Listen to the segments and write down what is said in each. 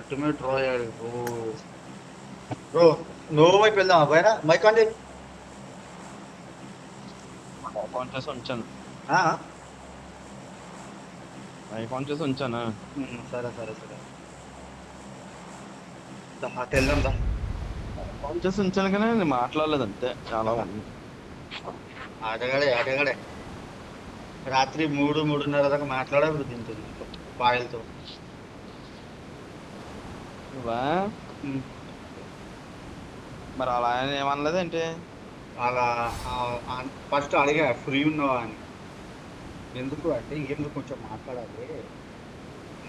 Ultimate royal bro. Bro నో వైపు వెళ్దాం పైన మైక్ ఆన్ చేయి. ఆన్ చేసి ఉంచాను. ఆ? మైక్ ఆన్ చేసి ఉంచాను. సరే సరే సరే అటు వెళ్దాం దా. ఆన్ చేసి ఉంచాను కానీ నేను మాట్లాడలేదు అంతే. చాలా ఉంది. ఆటగాడే ఆటగాడే రాత్రి 3-3:30 దాకా మాట్లాడే దీంతో పాయలతో. నువ్వా? ఉమ్. మరి అలా ఆయన ఏమనలేదు ఏంటి? అలా ఫస్ట్ అడిగా ఫ్రీ ఉన్నావా అని. ఎందుకు అంటే ఎందుకు కొంచెం మాట్లాడాలి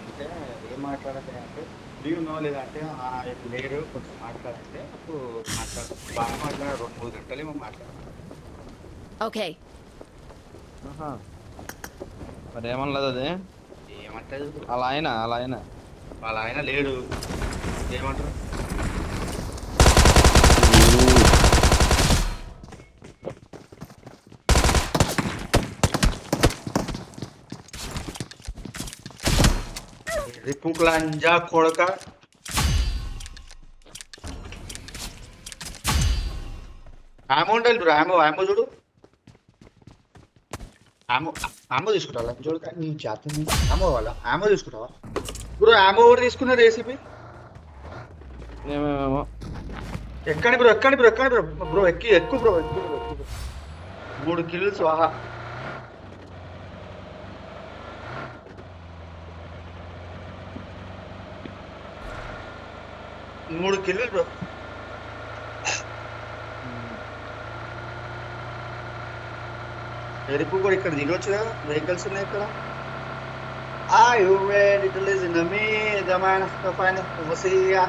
అంటే ఏం మాట్లాడాలి అంటే ఫ్రీ ఉన్నావా లేదా అంటే లేరు కొంచెం మాట్లాడంటే అప్పుడు మాట్లాడతాం. బాగా మాట్లాడారు 2-3 గంటలు ఏమో మాట్లాడారు. Okay. ఆహా. మరి ఏమనలేదు అది. ఏమంటారు అలా ఆయన వాళ్ళ ఆయన లేడు ఏమంటారు. రిపుకులంజా కొడక. ఆమె ఉండాలి బ్రో. ఆమె చూడు. ఆమె తీసుకుంటావా చూడు నీ జాతి. ఆమె తీసుకుంటావా బ్రో? ఆమె ఎవరు తీసుకున్నారు ఏసీపీ? ఏమేమో. ఎక్కండి బ్రో బ్రో ఎక్కువ బ్రో 3 కిల్స్ వాహా. 3 kill bro. ఎరుపు కూడా ఇక్కడ దిగొచ్చు కదా, వెహికల్స్ ఉన్నాయి ఇక్కడ. Are you ready to listen to me? The man of the finest overseer.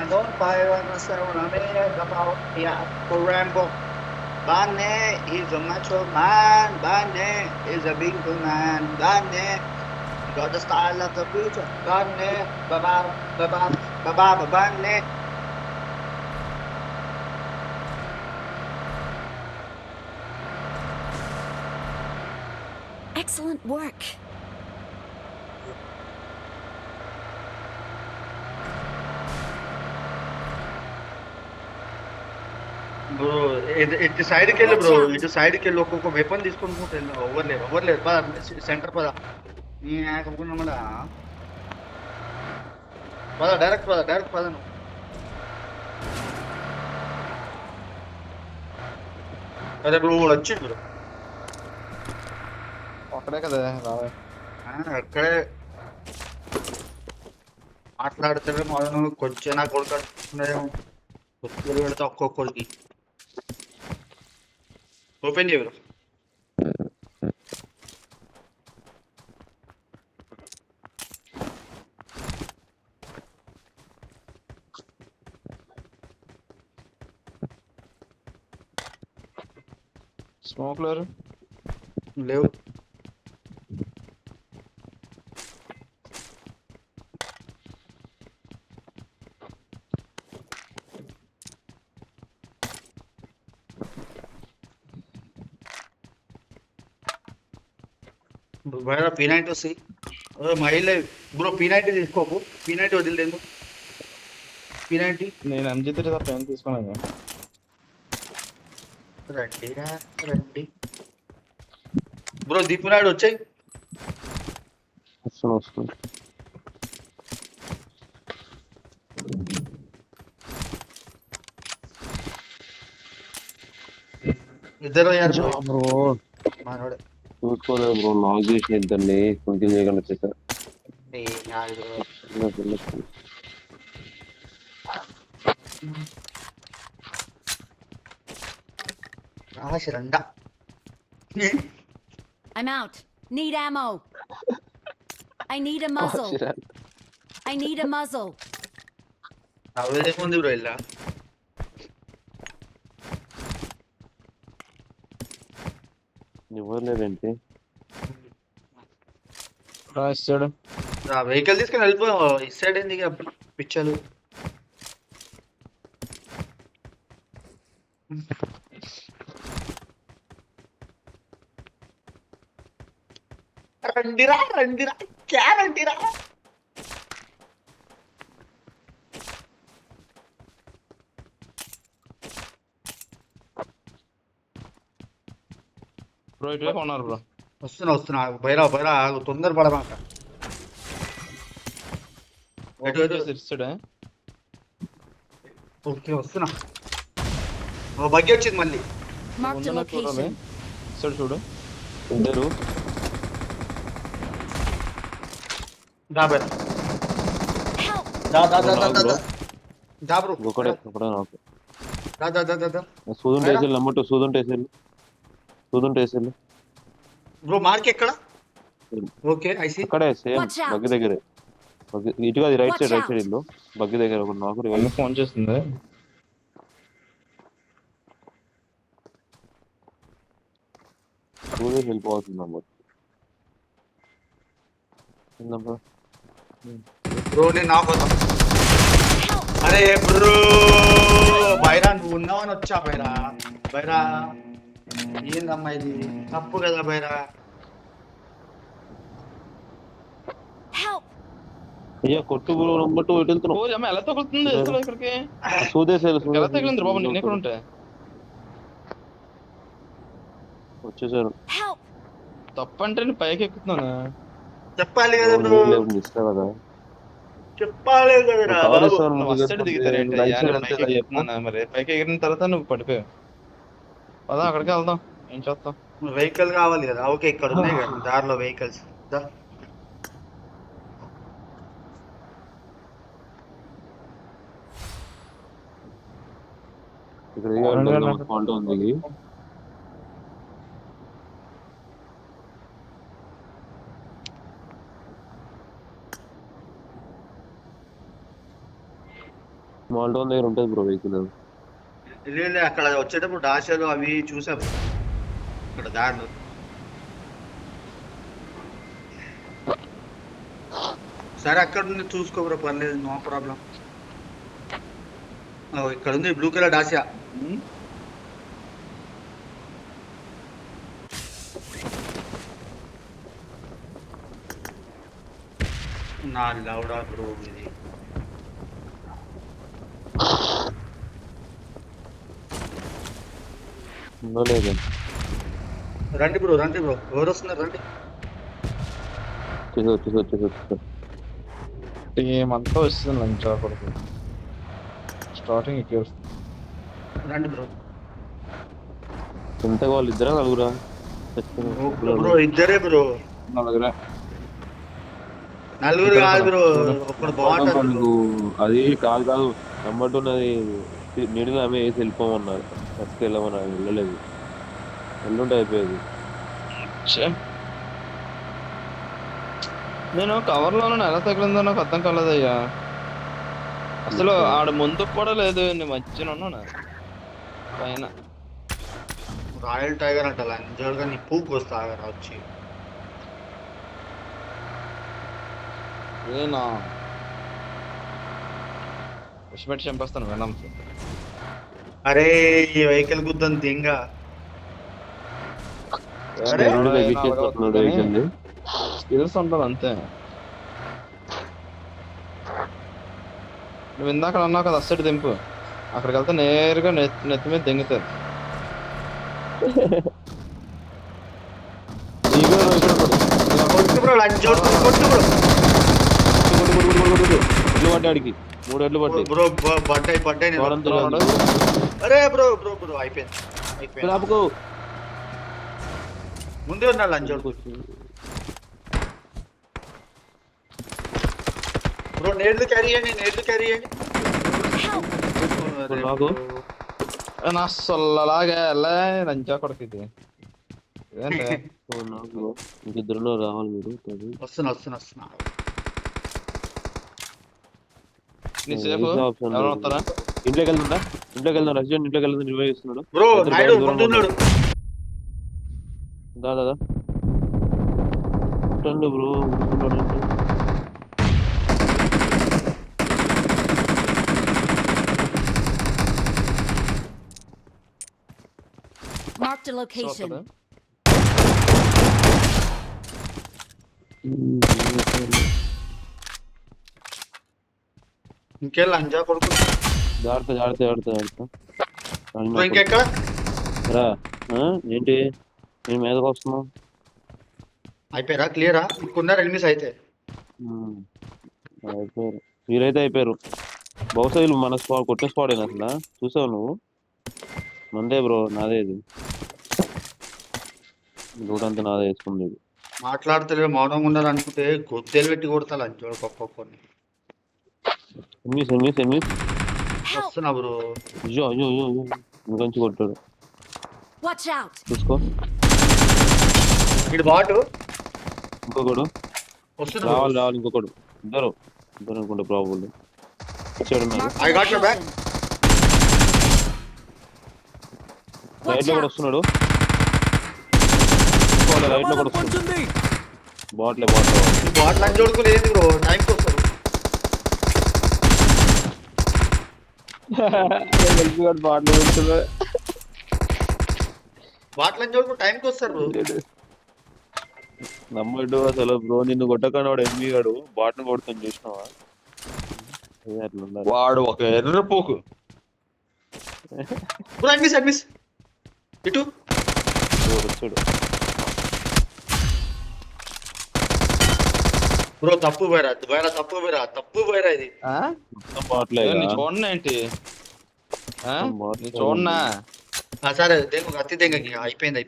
I don't fire on the ceremony about the Rambo. Bane is a macho man. Bane is a big man. Bane got the style of the future. Bane, baba, baba, baba, bane. Excellent work. Bro ఇటు సైడ్కి వెళ్ళి bro, ఇటు సైడ్కి వెళ్ళి ఒక్కొక్క weapon తీసుకొని వెళ్ళి. ఓవర్లేరు పద సెంటర్ పద. నీ ఆకుండా మళ్ళా డైరెక్ట్ పద నువ్వు. అదే బ్రో వచ్చింది బ్రో. అక్కడే కదా రావే. అక్కడే మాట్లాడుతాడే మొదలు కొంచెం నా కొడుకు కొడుకులు పెడతా ఒక్కొక్కరికి. ఓపెన్ చేయ బ్రో. స్మోక్ లేరు లేవు. P90 వస్తాయి మైల్ బ్రో. P90 తీసుకోకు. P90 వదిలేదు. P90 నేను MG3 తప్ప ఏం తీసుకున్నాను. రండి బ్రో. దీపు నాయుడు వచ్చాయి. వస్తుంది. ఇద్దరు అయ్యారు బ్రో. మనోడే చూసుకోలేదు బ్రో. లాక్ చేసిన ఇద్దరిని కొంచెం చేయకుండా వచ్చేసారు. రండా. I'm out. Need ammo. I need a muzzle. I need a muzzle. అవేదేముంది బ్రో ఇలా. ఎవరు లేదేంటి? రాస్తాడు. వెహికల్ తీసుకుని వెళ్ళిపో. ఇస్తాడు ఏంది పిచ్చలు. రండిరా రండిరా. క్యా రండిరా. బ్రో ఇటువైపు ఉన్నారు బ్రో. వస్తున్నా బైరా ఆగు, తొందర పడమాక. ఇస్తాడే ఓకే వస్తున్నా. బగ్గి వచ్చింది మళ్ళీ. Marked a location. ఇస్తాడు చూడు. ఇద్దరు దా బైరా. Help! దా బ్రో. ఒకడే నాకు దా. సూదుంటే వేసేళ్ళు నమ్మట్టు, సూదుంటే వేసేళ్ళు బ్రో మార్క్ ఎక్కడ? Okay I see. అక్కడే సేమ్ Watch out. బగ్గి దగ్గరే. ఇటుగా రైట్ Watch సైడ్ out. ఇల్లు బగ్గి దగ్గర ఒక నాకు వాళ్ళు ఫోన్ చేస్తుంది. సూదే వెళ్ళిపోతుంది నమ్మట్టు. బ్రో నేను నాకు Help! అరే బ్రో బైరా నువ్వు ఉన్నావని వచ్చా బైరా ఏందమ్మా ఇది తప్పు కదా బైరా. Help! అయ్యా కొట్టు నమ్మట్టు ఇటు వెళ్తున్నావు. ఓ అమ్మ ఎలా తగులుతుంది అసలు ఇక్కడికి? సూదేశారు ఎలా తగిలింది బాబు? నేను ఎక్కడ ఉంటా? వచ్చేసారు. Help! తప్పంటే నేను పైకి ఎక్కుతున్నాను. చెప్పాలి కదా బ్రో, ఇస్తా కదా చెప్పాలి కదరా బాబు. వస్తాడు దిగుతారేంటి? పైకి ఎక్కుతున్నాను మరి. పైకి ఎగిరిన తర్వాత నువ్వు పడిపోయావు. పదా అక్కడికి వెళ్దాం. ఏం చేస్తాం? వెహికల్ కావాలి కదా. ఓకే ఇక్కడ ఉన్నాయి కదా దారిలో వెహికల్స్. ఇక్కడ ఫాల్ట్ ఉంది. స్మాల్ టౌన్ దగ్గర ఉంటుంది బ్రో వెహికల్. లేదు అక్కడ వచ్చేటప్పుడు డాషలు అవి చూసాము ఇక్కడ దారిలో. సరే అక్కడ ఉంది చూసుకో బ్రో, పర్లేదు, నో ప్రాబ్లం. ఇక్కడ ఉంది బ్లూ కలర్ డాషా. నా లౌడా బ్రో ఇది. లేదు రండి బ్రో ఎవరు వస్తున్నారు రండి. వచ్చేసి టీం అంతా వస్తుంది లంచ్ కొడుకు. స్టార్టింగ్ ఇక్కడ వస్తుంది. రండి బ్రో. ఎంత వాళ్ళు ఇద్దరా నలుగురా? బ్రో ఇద్దరే బ్రో, నలుగురు కాదు బ్రో, ఒక్కడు బాగుంటుంది. అది కాదు నమ్మట్టున్నది నీళ్ళు ఆమె వేసి వెళ్ళిపోమన్నారు. ఫస్ట్ వెళ్ళమన్నారు, వెళ్ళలేదు. ఎల్లుంటే అయిపోయేది. నేను కవర్ లో ఎలా తగిలిందో నాకు అర్థం కాలేదయ్యా. అసలు ఆడ ముందు కూడా లేదు, నేను మధ్యన ఉన్నాను పైన. రాయల్ టైగర్ అంట లంజోడుగా నీ పూకు వస్తా వచ్చి. ఏనా విషపెట్టి చంపేస్తాను విన్నాం. అరే ఈ వెహికల్ గుద్దని దింగ. స్కిల్స్ ఉంటుంది అంతే. నువ్వు ఇందాక అన్నావు కదా అస్సటి దింపు, అక్కడికి వెళ్తే నేరుగా నెత్తి మీద దింగుతుంది. పడ్డాడికి 3 ఎడ్లు పట్టాయి బ్రో, పడ్డాయి. అరే బ్రో అయిపోయింది. ముందే ఉన్నాడు లంచోడు బ్రో. నేర్లు క్యారీ చేయండి. నాకు నా సొల్లలాగా లంచా కొడుకు ఇది. నాకు ఇంకిద్దరులో రావాలి మీరు. వస్తున్నా. నీ సేపు ఎవరైనా వస్తారా? ఇంట్లోకి వెళ్తుందా రెసిడెంట్ ఇంట్లోకి వెళ్తుంది. రివైవ్ చేస్తున్నాడు బ్రో. నాయుడు ముందున్నాడు. దాదా బ్రో. Marked a location. ఇంకే లంజా కొడుకు. జాగ్రత్త ఇంకెక్కడ రా. ఏంటి మేము మీదకి వస్తున్నాం. అయిపోయారా? క్లియరా? ఇంకున్నారా ఎనిమిస్ అయితే? అయిపోయారు. మీరైతే అయిపోయారు. బహుశా వీళ్ళు మన స్పాట్ కొట్టిన స్పాట్ అయినా అసలు చూసావు నువ్వు? మందే బ్రో, నాదే ఇది. రూట్ అంతా నాదే వేసుకుంది ఇది. మాట్లాడతలేదు మౌనంగా ఉన్నారు అనుకుంటే గొద్దెలు పెట్టి కొడతా లంచోడు ఒక్కొక్కరిని. Enemies Help! వస్తున్నా బ్రో. అయ్యో అయ్యో అయ్యో అయ్యో. ఇంకొంచెం కొట్టాడు. Watch out! చూసుకో. ఇటు బాటు ఇంకొకడు వస్తున్నా రావాలి రావాలి. ఇంకొకడు ఇద్దరు అనుకుంటా ప్రాబుల్. వచ్చాడు నాకు Marked I got your back. location. Right Watch లో కూడా out! వస్తున్నాడు. రైట్ లో కూడా వస్తున్నాడు. బాట్లే ఈ బాట్ లంచోడుకు లేదు బ్రో, టైంకి వస్తారు. బాటలు పెడుతున్నా. బాట్ లంచోడుకు టైంకి వస్తారు బ్రో. నమ్మడు అసలు బ్రో. నిన్ను కొట్టకుండా వాడు ఎంబీ గాడు బాట్ను కొడుతుంది చూసినావా? అదే అట్లా ఉండాలి. వాడు ఒక ఎర్ర పోకు. బ్రో అడ్మిస్ ఇటు వచ్చాడు. బ్రో తప్పు పోయారా తప్పు పోయారా ఇది. మొత్తం బాట్లే నీ చూడన్నా ఏంటి? నీ చూడన్నా? సరే దేనికి అతి దెంగకి అయిపోయింది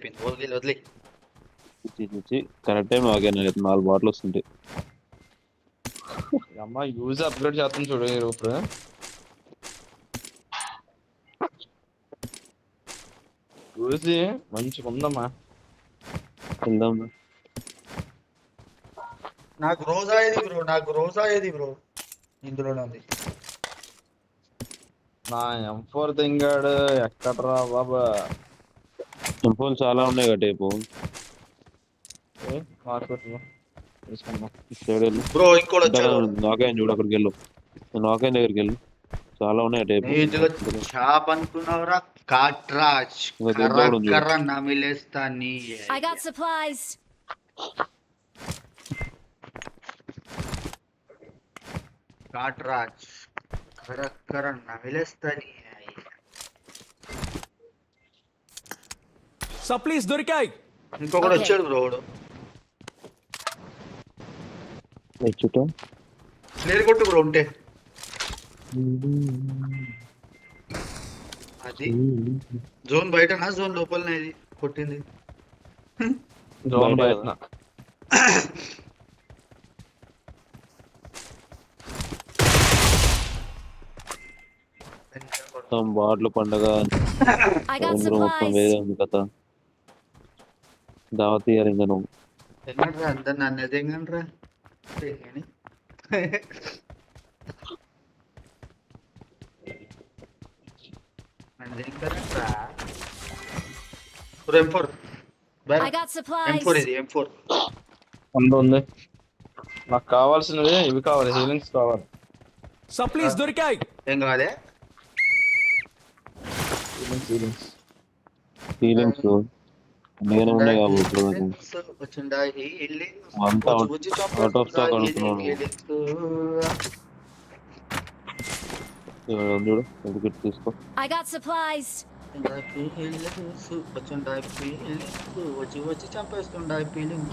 వదిలే. కరెక్ట్ టైం ఆగాను. 4 బాటిల్ వస్తుంటాయి. అమ్మ యూజ్ అప్గ్రేడ్ చేస్తాను చూడు ఇప్పుడు. యూజ్ మంచిగా ఉందమ్మా. వెళ్దాం. నాకు రోజా ఏది బ్రో ఇందులోనే ఉంది. నా M4 తింగాడు ఎక్కడరా బాబా. టెంపుల్ చాలా ఉన్నాయి కదా టేపు. బ్రో ఇంకోటి వచ్చాడు. నాకాయని చూడు, అక్కడికి వెళ్ళు. నాకాయని దగ్గరికి వెళ్ళు. చాలా ఉన్నాయి టేపు. ఇందులో చాప్ అనుకున్నావురా? కాట్రాజ్ కర్ర నమిలేస్తా నీ. I got supplies. కాట్రాజ్ కర్ర నమిలేస్తా నీ. సప్లీస్ దొరికాయి. ఇంకొకటి వచ్చాడు బ్రో. చుట్టూ స్నేల్ కొట్టు బ్రో ఉంటే. అది జోన్ బయటనా జోన్ లోపలనే ఇది కొట్టింది? జోన్ బయట. మొత్తం బాట్లు పండగ I got మొత్తం వేరే supplies. ఉంది కథ. దావత్ ఇయ్యారు ఇంకా నువ్వు. ఎన్నట్రా అందరు నన్ను ఎదగండ్రా అని. M4 I got supplies. ఇది M4. ఉంది. నాకు కావాల్సినవి ఇవి కావాలి, హీలింగ్స్ కావాలి. సప్లీస్ దొరికాయి. ఏం కావాలి? హీలింగ్స్ ఫీలింగ్స్ నేను ఉన్నాయి కాబట్టి ఇప్పుడు అంతా అవుట్ ఆఫ్ స్టాక్ అనుకున్నాను. చూడు ఎందుకు తీసుకో. I got supplies. వచ్చి చంపేస్తుండే ఫీలింగ్.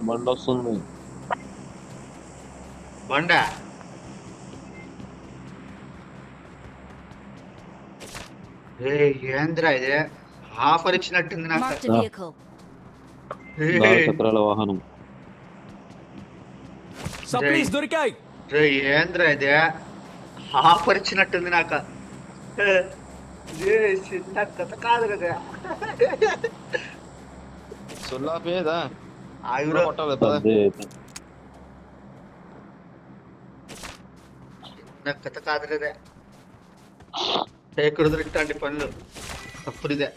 బండి వస్తుంది. బండా ఏంద్రా ఇది? ఆఫర్ ఇచ్చినట్టుంది నాకు. Marked a vehicle. 4 చక్రాల వాహనం. సప్లీస్ దొరికాయి. ఏంద్రా ఇది? ఆఫర్ ఇచ్చినట్టుంది నాకు. చిన్న కథ కాదు కదా. సుల్లాపేదా ఆయురా కొట్టాలి. అదే చిన్న కథ కాదు కదా. ఎక్కడ దొరికితే పనులు తప్పుడిదే.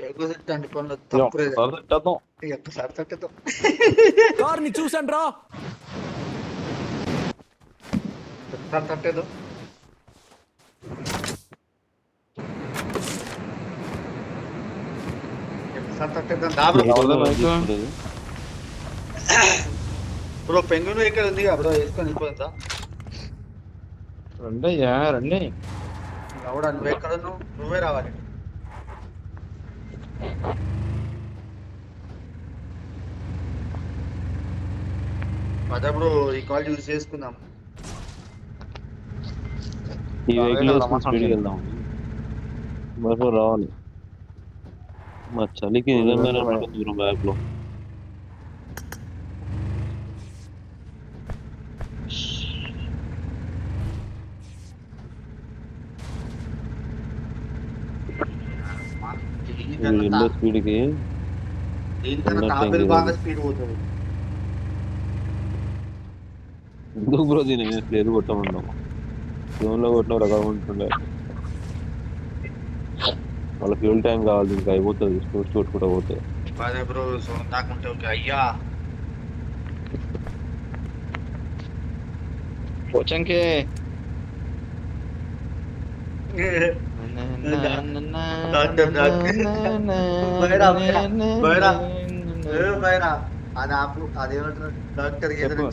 ఎగురుతాంటి పనులు తప్పుడిదే. ఒక్కసారి తట్టేద్దాం. కార్ ని చూసాను రా. ఒక్కసారి తట్టేదు. ఒక్కసారి తట్టేద్దాం. బ్రో పెంగును ఇక్కడ ఉంది బ్రో, వేసుకొని వెళ్ళిపోతా. రండి అయ్యా రండి. ఎవడా నువ్వు ఎక్కడ నువ్వే రావాలి. అదే బ్రో ఈ కాల్ యూజ్ చేసుకుందాం. ఈ వెహికల్ వేసుకుని స్పీడ్కి వెళ్దాం. మరి రావాలి. మా చలికి నిజంగానే దూరం బ్యాగ్ లో. రెండో స్పీడ్కి దీనికన్నా తాబేలు బాగా స్పీడ్ పోతుంది. ఎందుకు బ్రో దీని లేదు కొట్టమన్నాం. జోన్లో కొట్టిన రకాలు ఉంటుండే. వాళ్ళ ఫ్యూల్ ట్యాంక్ కావాలి, ఇంకా అయిపోతుంది స్టోర్స్ కొట్టుకుంటా పోతే. అదే బ్రో సోన్ దాకుంటే ఓకే. అయ్యా పోచంకే అది ఆపు అదేమంటారు డాక్టర్ ఏదైనా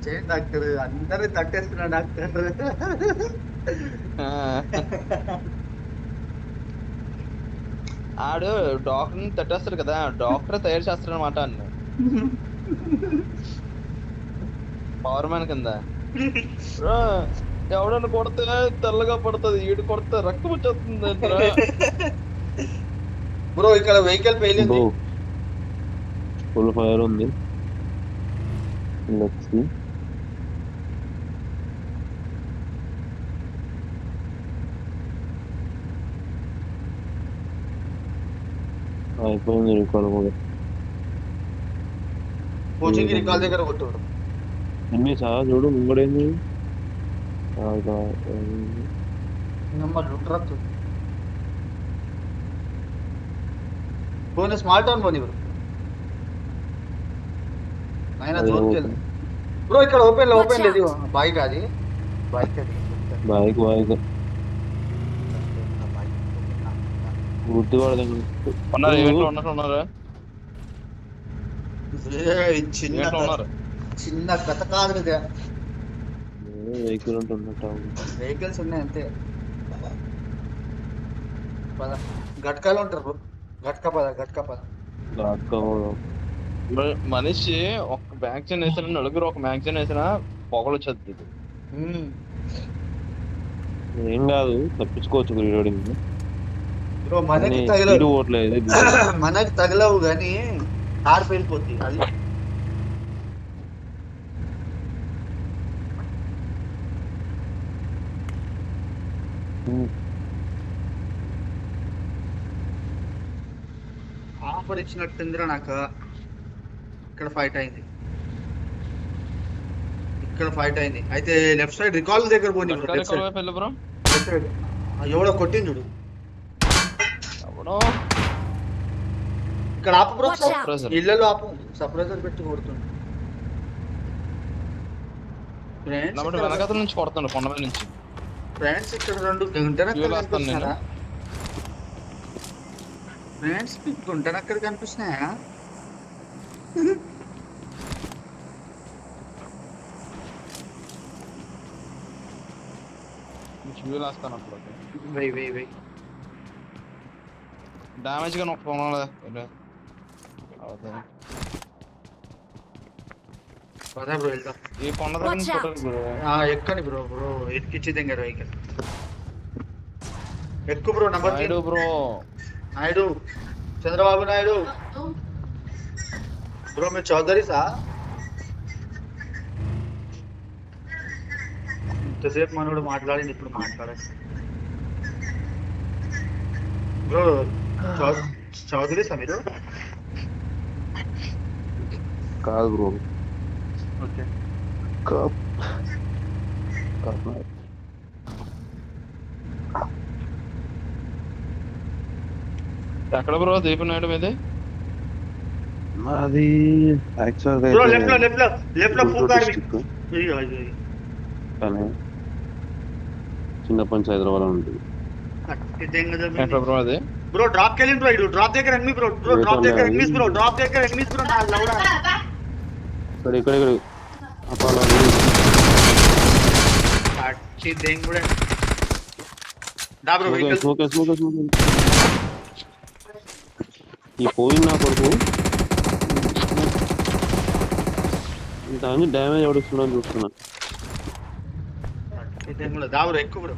చేయి డాక్టర్ అందరూ తట్టేస్తున్నా డాక్టర్. ఆడు డాక్టర్ తట్టేస్తాడు కదా, డాక్టర్ తయారు చేస్తాడు అనమాట అన్న పవర్ మ్యాన్ కింద. ఎవడన్నా కొడితే తెల్లగా పడుతుంది, ఈడు కొడితే రక్తం వచ్చేస్తుంది. బ్రో ఇక్కడ వెహికల్ పేలింది. ఫుల్ ఫైర్ ఉంది. అయిపోయింది రికాల్ కూడా. కోచింగ్ రికాల్ దగ్గర కొట్టు. ఎన్ని సార్ చూడు ముంగడేంది పోనీ స్మాల్ టౌన్ పోనీ బ్రో. ఆయన జోన్కి బ్రో ఇక్కడ ఓపెన్ లేదు. బైక్ అది బైక్ గుర్తు ఉన్నారు చిన్న గత కాదు కదా, వెహికల్ ఉంటున్నట్టు. వెహికల్స్ ఉన్నాయి అంతే. గట్కాలు ఉంటారు గట్క పద. మనిషి ఒక మ్యాగ్జిన్ వేసిన, నలుగురు ఒక మ్యాగ్జిన్ వేసిన పొగలు వచ్చేది. ఏం కాదు, తప్పించుకోవచ్చు రీలోడింగ్. బ్రో మనకి తగలవు కానీ కార్ పేలిపోతుంది. అది ఆఫర్ ఇచ్చినట్టుందిరా నాకు. ఇక్కడ ఫైట్ అయింది. అయితే లెఫ్ట్ సైడ్ రికాల్ దగ్గర పోనీ. ఎవడో కొట్టింది చూడు. ఇక్కడ ఆపు బ్రో, ఇళ్ళలో ఆపు. సప్రెసర్ పెట్టి కొడుతుంది. వెనకతల నుంచి కొడుతున్నాడు, కొండ మీద నుంచి. ఫ్రెండ్స్ ఇక్కడ రెండు గుంటనక్కలు కనిపిస్తున్నాయా? డామేజ్ గా ఈ కొండ ఎక్కని బ్రో ఎక్కిచ్చేది కదా వెహికల్. ఎక్కువ bro. Number bro Naidu, Chandrababu Naidu bro. మీరు చౌదరి సా? ఇంతసేపు మనోడు మాట్లాడింది, ఇప్పుడు మాట్లాడాలి బ్రో. చౌదరి సా మీరు? కాదు బ్రో. ఓకే. ఎక్కడ బ్రో దీపం నాయుడు మీది? అది చిన్నప్పటి హైదరాబాద్ ఉంటుంది. బ్రో డ్రాప్ కెళ్ళింది బ్రో. ఇడు డ్రాప్ దగ్గర ఎనిమిది బ్రో. డ్రాప్ దగ్గర ఎనిమిది బ్రో. నా లౌడా దేని కూడా దా బ్రో వెహికల్ స్మోక్ ఈ పోయింది నా కొడుకు దాన్ని డ్యామేజ్ ఎవడుస్తున్నాను చూస్తున్నా. దేని కూడా దా బ్రో ఎక్కువ బ్రో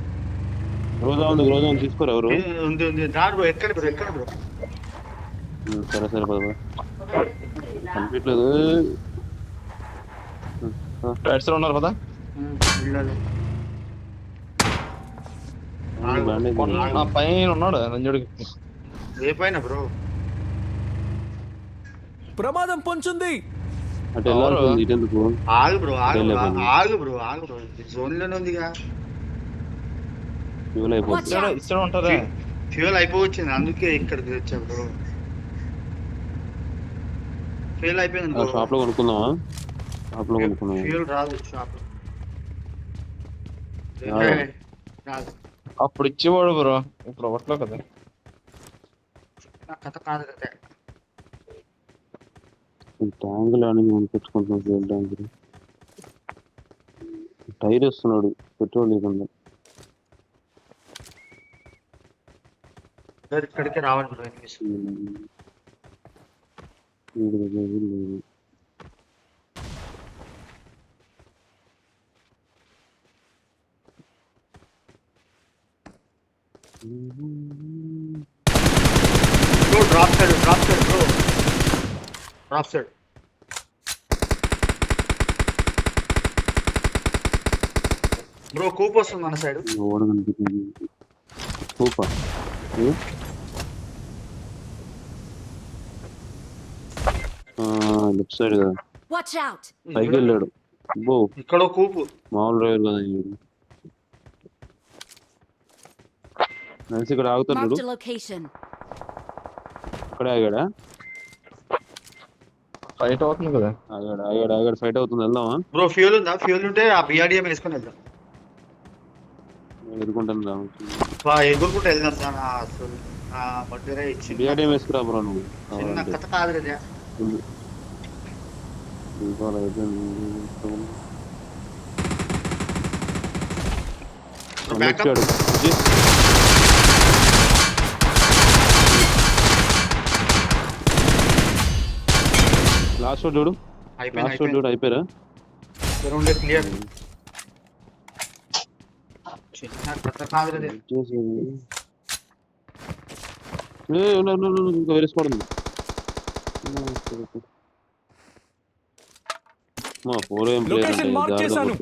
రోజా ఉంది తీసుకోరు ఎవరు. ఉంది దా బ్రో ఎక్కడ బ్రో సరే పద కనిపించలేదు. రైట్ సైడ్ ఉన్నారు కదా ఆ పైన ఉన్నాడు రంజుడికి. ఏ పైన బ్రో ప్రమాదం పొంచుంది. అంటే వెళ్ళాల్సింది ఇటెందుకు. ఆగు బ్రో జోన్ లోనే ఉందిగా. ఫ్యూల్ అయిపోతుంది. ఇస్తాడు ఉంటారా ఫ్యూల్ అయిపోవచ్చింది అందుకే ఇక్కడికి వచ్చా బ్రో. ఫ్యూల్ అయిపోయింది షాప్ లో కొనుక్కుందామా. ఫ్యూల్ రాదు షాప్ రాదు. అప్పుడు ఇచ్చేవాడు బ్రో, ఇప్పుడు ఒకట్లో కదా. నా కథ కాదు కదా. ట్యాంకులు అనేది కొనుక్కొచ్చుకుంటున్నాం. ఫ్యూల్ ట్యాంకులు టైర్ వస్తున్నాడు పెట్రోల్ లేకుండా. ఇక్కడికి రావాలి బ్రో. లేదు bro drop side bro Koop వస్తుంది మన సైడ్. ఓడ కనిపిస్తుంది. కూపా లెఫ్ట్ సైడ్ కదా. Watch out! పైకి వెళ్ళాడు. ఇక్కడ కూపు మామూలు డ్రైవర్ కదా. నడిచి ఇక్కడ ఆగుతాడు. Marked a location. ఇక్కడే ఆగాడా. ఫైట్ అవుతుంది కదా. ఆగాడు ఫైట్ అవుతుంది. వెళ్దామా బ్రో. ఫ్యూల్ ఉందా? ఫ్యూల్ ఉంటే ఆ బిఆర్డిఎం వేసుకొని వెళ్దాం. ఎదుర్కొంటాను ఎగురుకుంటూ వెళ్దాం సార్. అసలు బర్త్డే ఇచ్చింది. బిఆర్డిఎం వేసుకురా బ్రో నువ్వు. చిన్న కథ కాదు కదా. బ్యాకప్ లాస్ట్ చూడు. అయిపోయారా. క్లియర్. చిన్న కథ కాదు కదా. ఇంకా వేరే స్పాట్ ఉంది. లొకేషన్ మార్క్ చేశాను.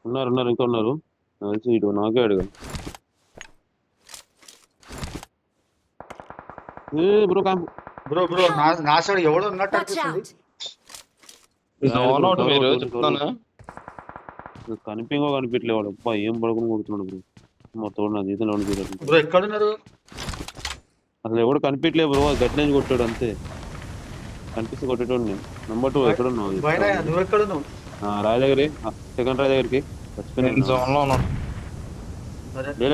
ఉన్నారు ఇంకా ఉన్నారు. ఇటు నాకే అడిగా. బ్రో క్యాంప్ బ్రో నా సైడ్ ఎవడో ఉన్నట్టు Watch అనిపిస్తుంది. out! మీరు చెప్తాను. కనిపించట్లే వాడు. అబ్బా ఏం పడుకుని కొడుతున్నాడు బ్రో. మొత్తం నా జీతంలో బ్రో ఎక్కడున్నారు? అసలు ఎవడు కనిపించలే బ్రో. గట్టి నుంచి కొట్టాడు అంతే. కనిపిస్తే కొట్టేటోడు నేను. నెంబర్ 2 ఎక్కడ ఉన్నావు? నువ్వు ఎక్కడున్నావు? రాయ దగ్గరే. సెకండ్ రాయ దగ్గరికి జోన్ లో ఉన్నాడు.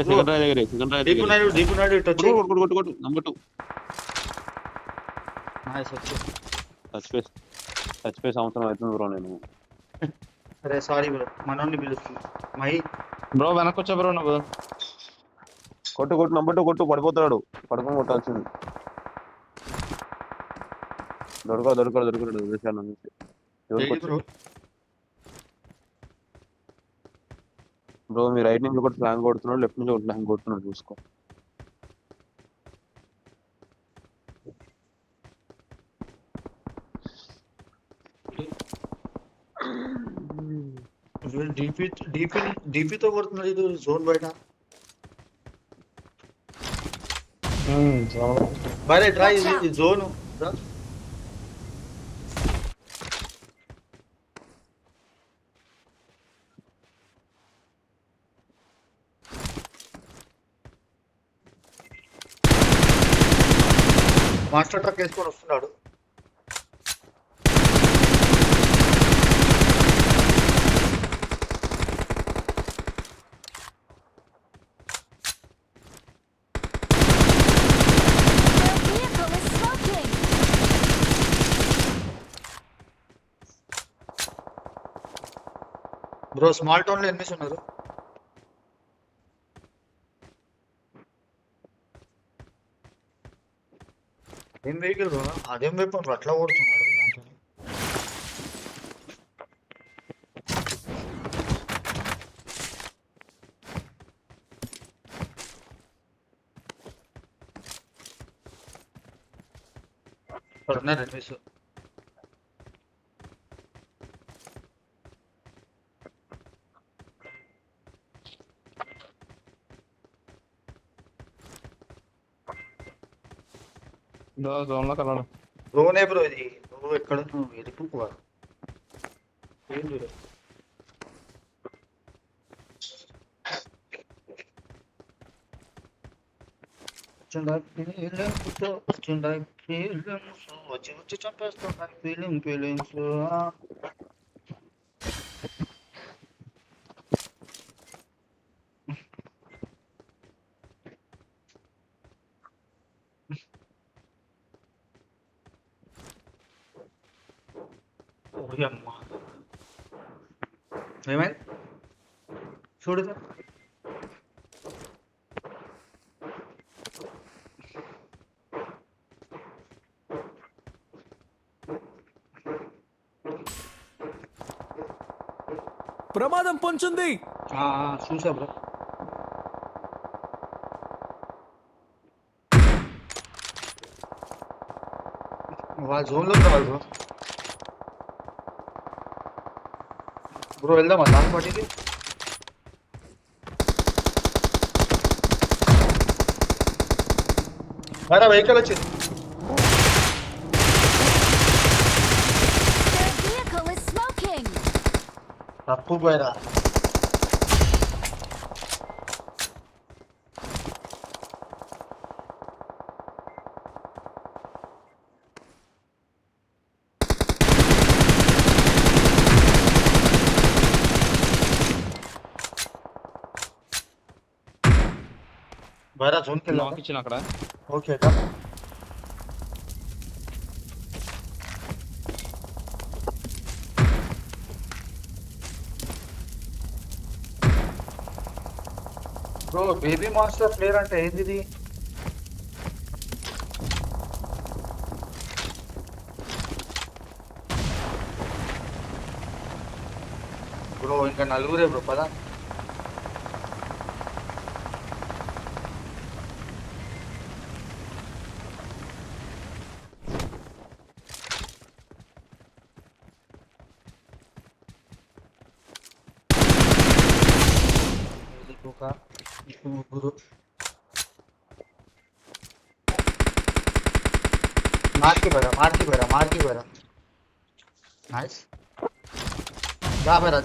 సెకండ్ రాయ దగ్గరే. దీపు నాయుడు ఇటు వచ్చి కొట్టు. నెంబర్ 2 టచ్ పేస్ సంవత్సరం అవుతుంది బ్రో. నేను అరే సారీ బ్రో, మనోడిని పిలుస్తున్నా. బ్రో వెనక్కి వచ్చా బ్రో నువ్వు. కొట్టు నెంబర్ 2 కొట్టు. పడిపోతాడు. పడుకొని కొట్టాల్సింది. దొరకడు. బ్రో మీ రైట్ నుంచి ఒకటి ఫ్లాంక్ కొడుతున్నాడు, లెఫ్ట్ నుంచి ఒకటి ఫ్లాంక్ కొడుతున్నాడు. చూసుకో. డీపీతో కొడుతున్నాడు ఇది జోన్ బయట. బయట ట్రై ఇది జోన్. మాస్టర్ ట్రక్ వేసుకొని వస్తున్నాడు. Their vehicle is smoking! Bro small town లో ఎనిమిస్ ఉన్నారు. ఏం వెహికల్ బ్రో, అదేం వెపన్ బ్రో, అట్లా ఓడుతున్నాడు దాంతో. ఇక్కడ ఉన్నారు ఎనిమిస్. జోన్ లో కలవడం. బ్రోనే బ్రో ఇది, నువ్వు ఎక్కడ నువ్వు వెళ్ళిపోవాలి. ఏం చూడు వచ్చి వచ్చి చంపేస్తున్నాయి ఫీలింగ్స్. ఓయమ్మా ఏమైంది చూడు సార్. ప్రమాదం పొంచుంది. చూసా బ్రో. వాళ్ళ జోన్లో కావాలి బ్రో. బ్రో వెళ్దామా దాని పాటికి? మరా వెహికల్ వచ్చింది. Their vehicle is smoking. తప్పు పోయరా. బయరా జోన్కి వెళ్ళాం. లాక్ ఇచ్చిన అక్కడ. ఓకే కా బ్రో బేబీ మాస్టర్ ప్లేయర్ అంటే ఏంది ఇది? బ్రో ఇంకా నలుగురే బ్రో పదా. ముగ్గురు మార్కి బేరా నైస్. జాబేరా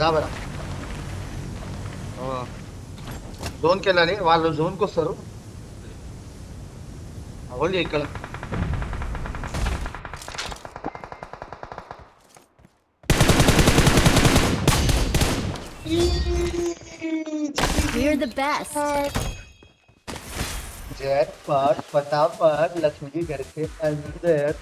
జోన్కి వెళ్ళాలి, వాళ్ళు జోన్కి వస్తారు. ఓన్లీ ఇక్కడ We're the best. जैकपॉट फटाफट लक्ष्मी जी घर के अंदर